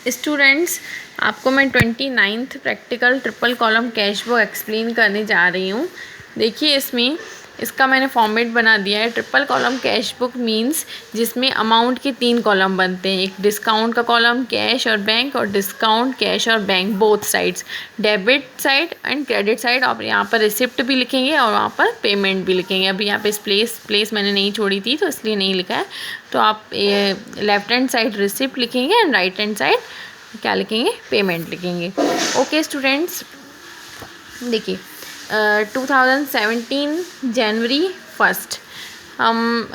Students, आपको मैं 29th practical triple column cash book explain करने जा रही हूँ। देखिए, इसका मैंने फॉर्मेट बना दिया है। Triple column cash book means जिसमें अमाउंट के 3 कॉलम बनते हैं। एक डिस्काउंट का कॉलम, कैश और बैंक, और डिस्काउंट, कैश और bank, both sides, debit side and credit side. और यहाँ पर रिसिप्ट भी लिखेंगे और वहाँ पर पेमेंट भी लिखेंगे। अभी यहाँ पे प्लेस मैंने नहीं छोड़ी थी तो इसलिए नहीं लिखा है। तो आप लेफ्ट हैंड साइड रिसिप्ट लिखेंगे एंड राइट हैंड साइड क्या लिखेंगे, पेमेंट लिखेंगे। ओके स्टूडेंट्स, देखिए 2017 जनवरी 1 हम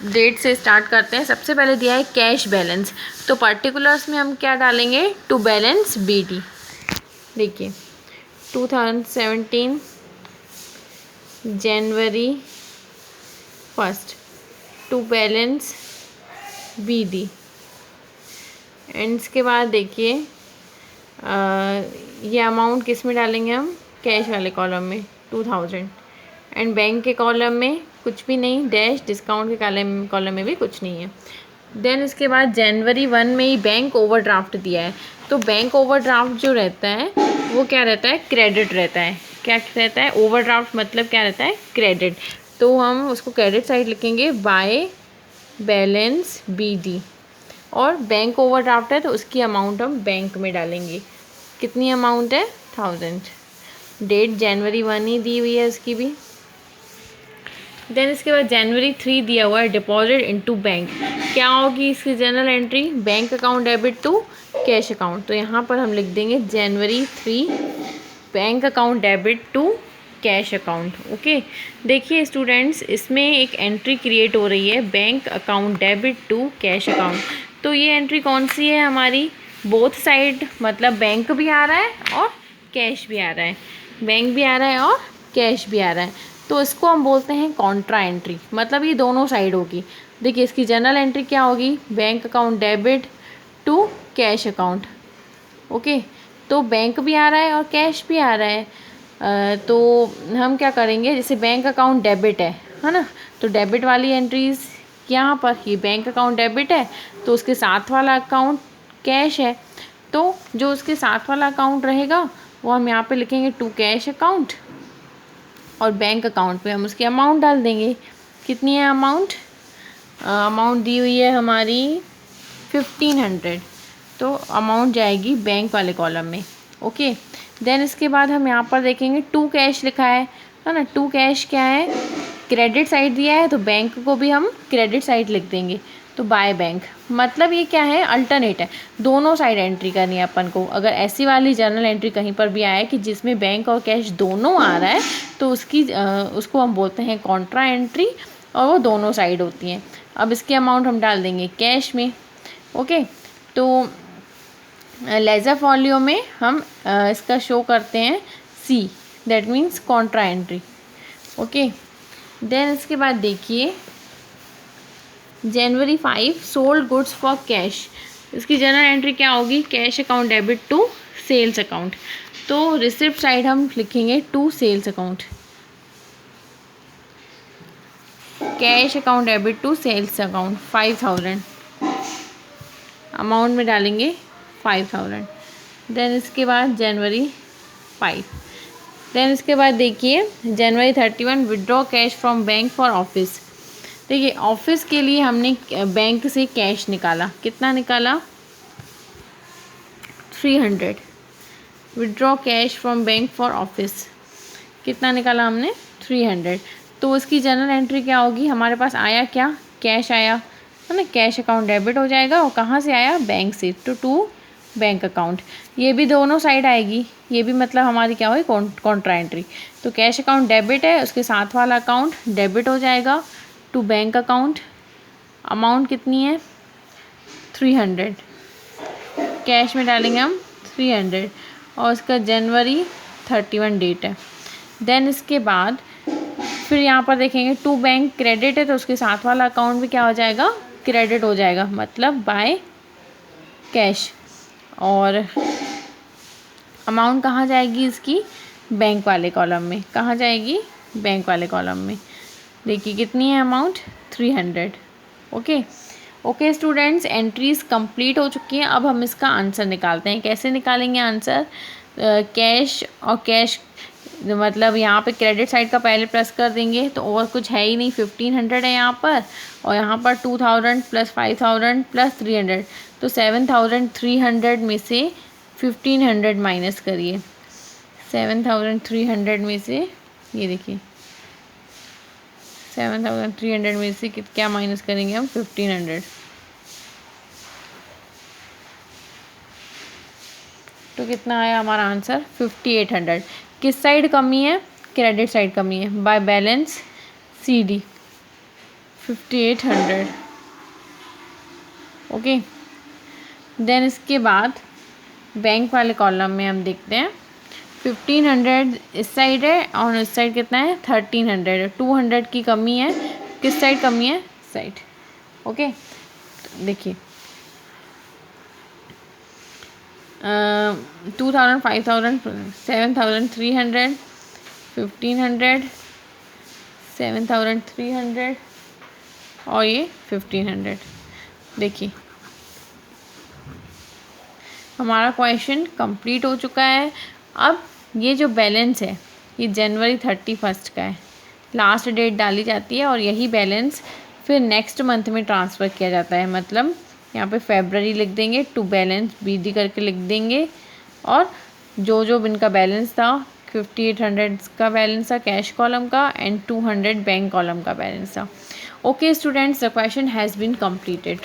डेट से स्टार्ट करते हैं। सबसे पहले दिया है कैश बैलेंस, तो पर्टिकुलर्स में हम क्या डालेंगे, टू बैलेंस BD। देखिए 2017 जनवरी 1 टू बैलेंस BD। एंड इसके बाद देखिए ये अमाउंट किस में डालेंगे हम, कैश वाले कॉलम में 2000, एंड बैंक के कॉलम में कुछ भी नहीं, डैश, डिस्काउंट के कॉलम में भी कुछ नहीं है। देन इसके बाद जनवरी 1 में ही बैंक ओवरड्राफ्ट दिया है। तो बैंक ओवरड्राफ्ट जो रहता है वो क्या रहता है, क्रेडिट रहता है। क्या रहता है, ओवरड्राफ्ट मतलब क्या रहता है, क्रेडिट। तो हम उसको क्रेडिट साइड लिखेंगे बाय बैलेंस BD। और बैंक ओवरड्राफ्ट है तो उसकी अमाउंट हम बैंक में डालेंगे। कितनी अमाउंट है, 1000। डेट जनवरी 1 ही दी हुई है इसकी भी। देन इसके बाद जनवरी 3 दिया हुआ है डिपॉजिट इनटू बैंक। क्या होगी इसकी general entry, bank account debit to cash account. तो यहाँ पर हम लिख देंगे जनवरी 3 bank account debit to cash account. Okay, देखिए स्टूडेंट्स, इसमें एक एंट्री क्रिएट हो रही है, bank account debit to cash account. तो ये एंट्री कौन सी है हमारी, बोथ साइड, मतलब बैंक भी आ रहा है और कैश भी आ रहा है, बैंक भी आ रहा है और कैश भी आ रहा है। तो इसको हम बोलते हैं कॉन्ट्रा एंट्री, मतलब ये दोनों साइड होगी। देखिए इसकी जनरल एंट्री क्या होगी, bank account debit to cash account. Okay, तो बैंक भी आ रहा है और कैश भी आ रहा है। तो हम क्या करेंगे, जैसे बैंक अकाउंट डेबिट है ना, तो डेबिट वाली एंट्रीज यहाँ पर, ये बैंक अकाउंट डेबिट है तो उसके साथ वाला अकाउंट कैश है। तो जो उसके साथ वाला अकाउंट रहेगा वो हम यहाँ पे लिखेंगे टू कैश अकाउंट, और बैंक अकाउंट पे हम उसकी अमाउंट डाल देंगे। कितनी है अमाउंट, अमाउंट दी हुई है हमारी 1500, तो अमाउंट जाएगी बैंक वाले कॉलम में। ओके, देन इसके बाद हम यहाँ पर देखेंगे टू कैश लिखा है ना। टू कैश क्या है, क्रेडिट साइड दिया है तो बैंक को भी हम क्रेडिट साइड लिख देंगे, तो बाय बैंक। मतलब ये क्या है, अल्टरनेट है, दोनों साइड एंट्री करनी है अपन को। अगर ऐसी वाली जर्नल एंट्री कहीं पर भी आए कि जिसमें बैंक और कैश दोनों आ रहा है तो उसको हम बोलते हैं कॉन्ट्रा एंट्री, और वो दोनों साइड होती हैं। अब इसकी अमाउंट हम डाल देंगे कैश में। ओके, तो लेजर फॉलियो में हम इसका शो करते हैं C, that means contra entry. Okay, then इसके बाद देखिए जनवरी 5 सोल्ड गुड्स फॉर कैश। इसकी जनरल एंट्री क्या होगी, cash account debit to sales account. तो रिसिप्ट साइड हम लिखेंगे to sales account, cash account debit to sales account 5000, amount में डालेंगे 5000। देन इसके बाद जनवरी 5। देन इसके बाद देखिए जनवरी 31 withdraw cash from bank for office. देखिए ऑफिस के लिए हमने बैंक से कैश निकाला, कितना निकाला, 300। Withdraw cash from bank for office, कितना निकाला हमने, 300। तो उसकी जनरल एंट्री क्या होगी, हमारे पास आया क्या, कैश आया है ना, कैश अकाउंट डेबिट हो जाएगा, और कहाँ से आया, बैंक से, टू बैंक अकाउंट। ये भी दोनों साइड आएगी, ये भी मतलब हमारी क्या हुई, कॉन्ट्रा एंट्री। तो कैश अकाउंट डेबिट है, उसके साथ वाला अकाउंट डेबिट हो जाएगा टू बैंक अकाउंट। अमाउंट कितनी है, 300, कैश में डालेंगे हम 300, और उसका जनवरी 31 डेट है। देन इसके बाद फिर यहाँ पर देखेंगे टू बैंक क्रेडिट है तो उसके साथ वाला अकाउंट भी क्या हो जाएगा, क्रेडिट हो जाएगा, मतलब बाय कैश। और अमाउंट कहाँ जाएगी इसकी, बैंक वाले कॉलम में। कहाँ जाएगी, बैंक वाले कॉलम में। देखिए कितनी है amount, 300। Okay, okay students, entries complete हो चुकी हैं। अब हम इसका आंसर निकालते हैं। कैसे निकालेंगे आंसर? कैश और कैश मतलब यहाँ पे क्रेडिट साइड का पहले प्लस कर देंगे, तो और कुछ है ही नहीं, 1500 है यहाँ पर, और यहाँ पर 2000 प्लस 5000 प्लस 300, तो 7300 में से 1500 माइनस करिए। 7300 में से ये देखिए 7300 में से क्या माइनस करेंगे हम? 1500, तो कितना आया हमारा आंसर? 5800। किस साइड कमी है? क्रेडिट साइड कमी है, by balance CD 5800। Okay, then इसके बाद बैंक वाले कॉलम में हम देखते हैं 1500 इस साइड है और इस साइड कितना है? 1300 है। 200 की कमी है। किस साइड कमी है? साइड। ओके, देखिए 2000 5000 7300 1500 7300 और ये 1500। देखिए हमारा क्वेश्चन कंप्लीट हो चुका है। अब ये जो बैलेंस है ये जनवरी 31 का है, लास्ट डेट डाली जाती है और यही बैलेंस फिर नेक्स्ट मंथ में ट्रांसफ़र किया जाता है। मतलब यहाँ पे फरवरी लिख देंगे, टू बैलेंस BD करके लिख देंगे, और जो जो इनका बैलेंस था 5800 का बैलेंस था कैश कॉलम का एंड 200 बैंक कॉलम का बैलेंस था। Okay students, the question has been completed.